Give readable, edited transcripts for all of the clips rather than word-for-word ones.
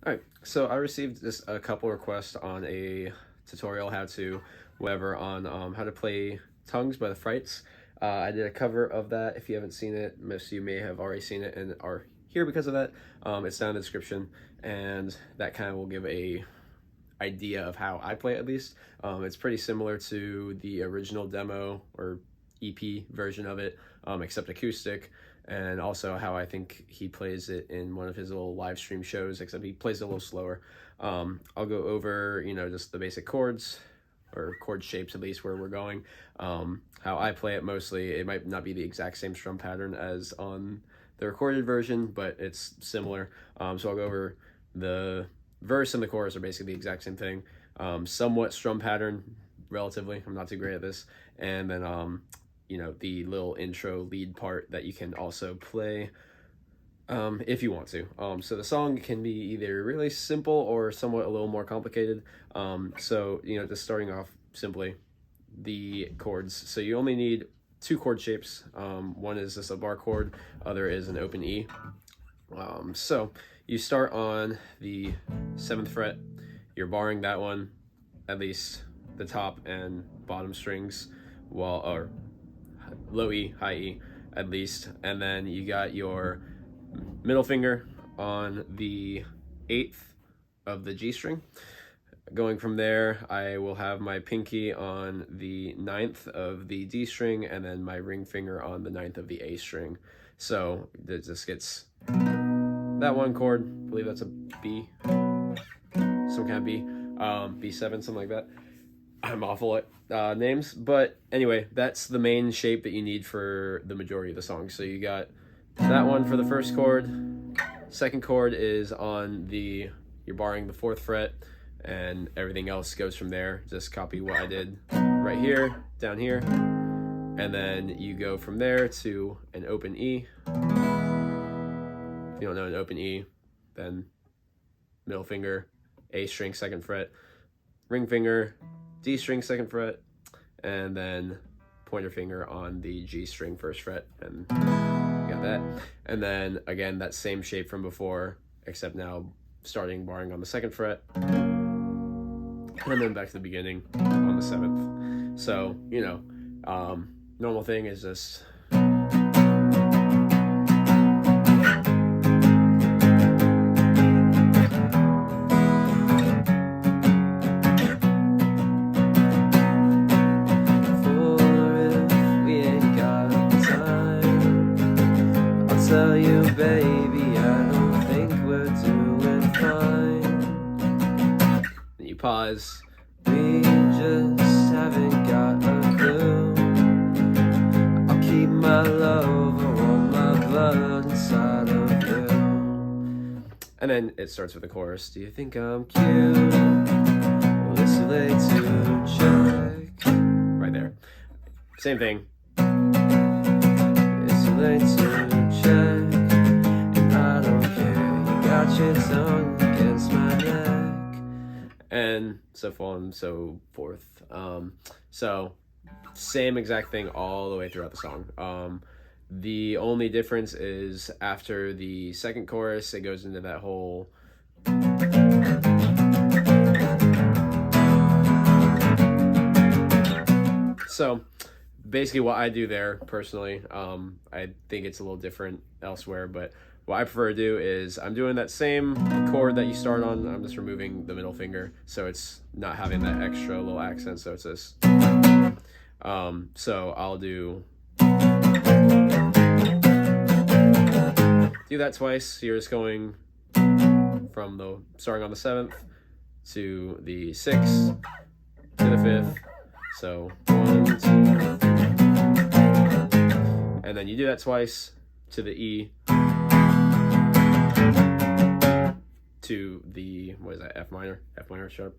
All right, so I received just a couple requests on a tutorial, how to, whatever, on how to play Tongues by the Frights. I did a cover of that. If you haven't seen it, most of you may have already seen it and are here because of that. It's down in the description, and that kind of will give a idea of how I play it, at least. It's pretty similar to the original demo or EP version of it, except acoustic, and also how I think he plays it in one of his little live stream shows, except he plays it a little slower. I'll go over, just the basic chords, or chord shapes at least, where we're going. How I play it mostly, it might not be the exact same strum pattern as on the recorded version, but it's similar. So I'll go over the verse and the chorus are basically the exact same thing. Somewhat strum pattern, relatively. I'm not too great at this. And then, the little intro lead part that you can also play if you want to. So the song can be either really simple or somewhat a little more complicated. So, just starting off simply, the chords. So you only need two chord shapes. One is just a bar chord, other is an open E. So you start on the 7th fret, you're barring that one, at least the top and bottom strings, or low E, high E at least, and then you got your middle finger on the 8th of the G string. Going from there, I will have my pinky on the 9th of the D string, and then my ring finger on the 9th of the A string. So it just gets that one chord, I believe that's a B, some kind of B, B7, something like that. I'm awful at names, but anyway, that's the main shape that you need for the majority of the song. So you got that one for the first chord. Second chord is on you're barring the 4th fret, and everything else goes from there. Just copy what I did right here, down here, and then you go from there to an open E. If you don't know an open E, then middle finger, A string, 2nd fret, ring finger, D string, 2nd fret, and then pointer finger on the G string, 1st fret, and you got that. And then again, that same shape from before, except now starting barring on the 2nd fret, and then back to the beginning on the 7th. So, normal thing is just tell you, baby, I don't think we're doing fine. then you pause. We just haven't got a clue. I'll keep my love, I want my blood inside of you. And then it starts with the chorus. Do you think I'm Cute? Well, it's too late to check. right there? Same thing. It's too late to check, and I don't care. You got your tongue against my neck, And so on and so forth. So same exact thing all the way throughout the song. The only difference is after the 2nd chorus, it goes into that whole so basically what I do there personally, I think it's a little different elsewhere, but what I prefer to do is I'm doing that same chord that you start on. I'm just removing the middle finger, so it's not having that extra little accent. So it's this. So I'll do that twice. You're just going from starting on the 7th to the 6th to the 5th. So 1, 2, 3. And then you do that twice to the E, to the, what is that, F minor sharp,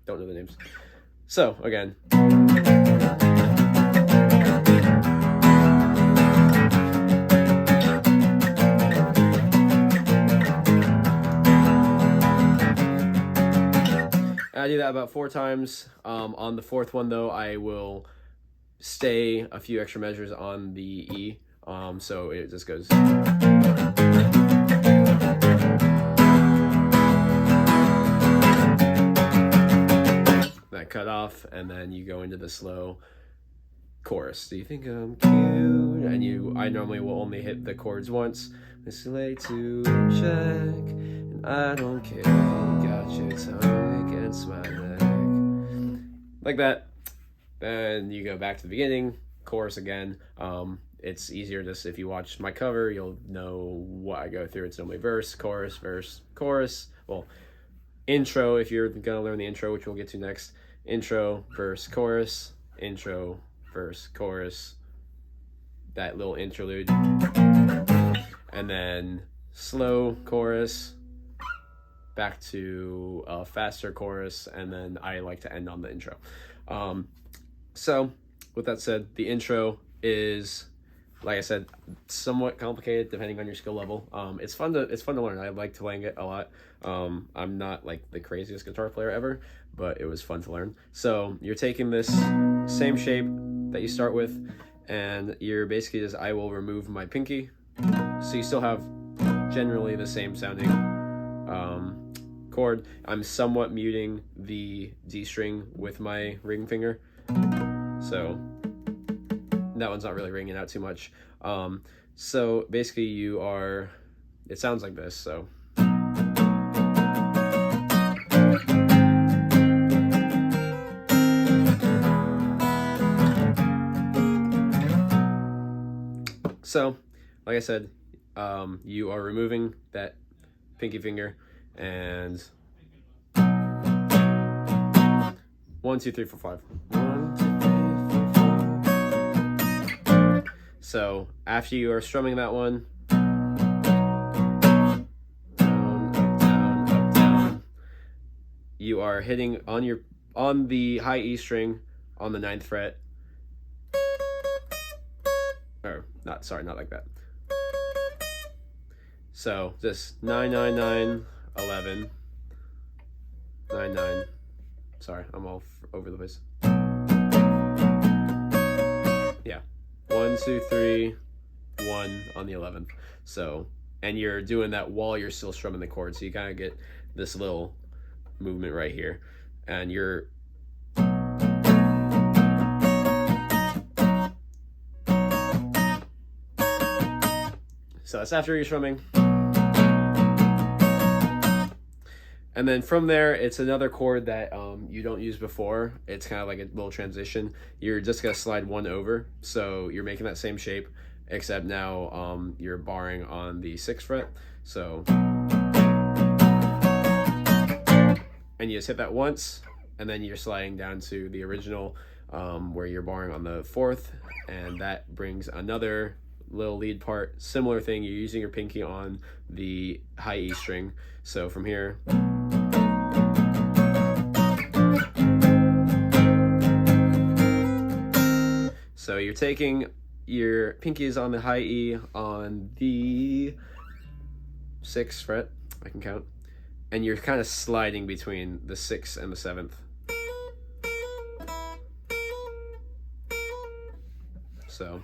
don't know the names. So again, I do that about 4 times. On the 4th one though, I will stay a few extra measures on the E, so it just goes. of cut off, and then you go into the slow chorus. Do you think I'm cute? And I normally will only hit the chords once. It's late to check, and I don't care. You got your tongue against my neck, like that. Then you go back to the beginning, chorus again. It's easier just if you watch my cover, you'll know what I go through. It's normally verse, chorus, verse, chorus. Well, intro, if you're gonna learn the intro, which we'll get to next. Intro, verse, chorus, intro, verse, chorus, that little interlude, and then slow chorus, back to a faster chorus, and then I like to end on the intro. So with that said, the intro is, like I said, somewhat complicated depending on your skill level. It's fun to learn. I like playing it a lot. I'm not like the craziest guitar player ever, but it was fun to learn. So you're taking this same shape that you start with, and you're basically just, I will remove my pinky, so you still have generally the same sounding chord. I'm somewhat muting the D string with my ring finger, so that one's not really ringing out too much. So basically it sounds like this, so. So, like I said, you are removing that pinky finger, and 1, 2, 3, 4, 5. 1, 2, 3, 4, 5. So after you are strumming that one, down, up, down, up, down, you are hitting on the high E string on the 9th fret. Or not like that. So just 9, 9, 9, 11, 9, 9. Sorry, I'm all over the place. Yeah, 1, 2, 3, 1 on the 11th. So, and you're doing that while you're still strumming the chord, so you kind of get this little movement right here, and you're. So that's after you're strumming. And then from there, it's another chord that you don't use before. It's kind of like a little transition. You're just gonna slide one over. So you're making that same shape, except now you're barring on the 6th fret. So, and you just hit that once, and then you're sliding down to the original where you're barring on the 4th, and that brings another little lead part. Similar thing, you're using your pinky on the high E string. So from here, so you're taking your pinkies on the high E on the 6th fret, I can count, and you're kind of sliding between the 6th and the 7th. So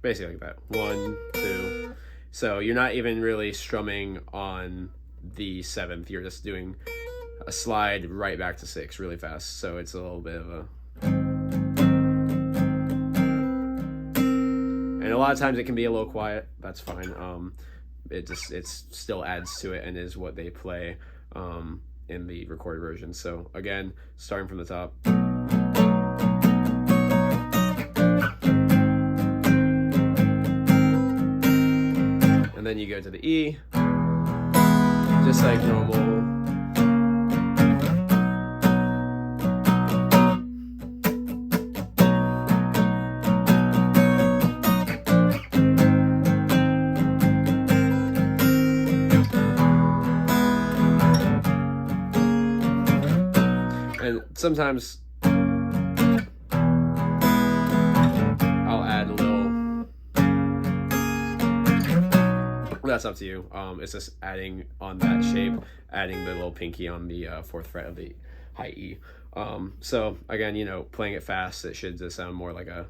basically like that. 1, 2. So you're not even really strumming on the 7th. You're just doing a slide right back to 6 really fast. So it's a little bit of a. And a lot of times it can be a little quiet. That's fine. It still adds to it and is what they play in the recorded version. So again, starting from the top. And then you go to the E, just like normal. And sometimes I'll add a little. That's up to you. It's just adding on that shape, adding the little pinky on the 4th fret of the high E. So again, playing it fast, it should just sound more like a.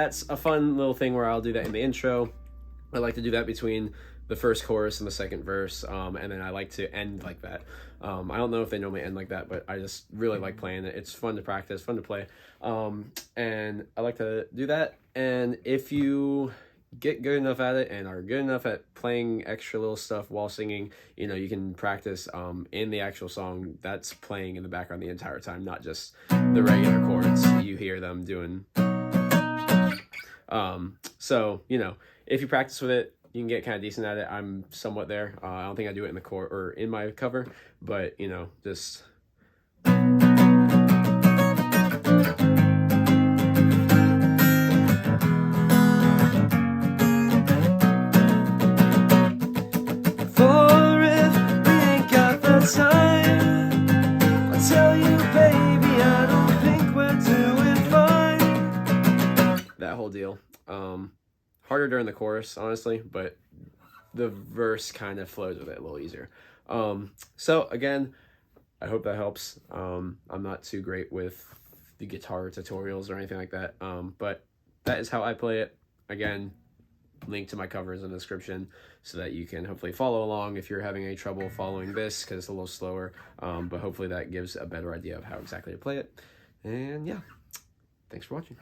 that's a fun little thing where I'll do that in the intro. I like to do that between the first chorus and the second verse, and then I like to end like that. I don't know if they normally end like that, but I just really like playing it. It's fun to practice, fun to play, and I like to do that. And if you get good enough at it and are good enough at playing extra little stuff while singing, you know, you can practice in the actual song that's playing in the background the entire time, not just the regular chords you hear them doing. So, you know, if you practice with it, you can get kind of decent at it. I'm somewhat there. I don't think I do it in the chord or in my cover, but, you know, just... That whole deal. Harder during the chorus, honestly, but the verse kind of flows with it a little easier. So again, I hope that helps. I'm not too great with the guitar tutorials or anything like that, but that is how I play it. Again, link to my covers in the description so that you can hopefully follow along if you're having any trouble following this, because it's a little slower, but hopefully that gives a better idea of how exactly to play it. And yeah, thanks for watching.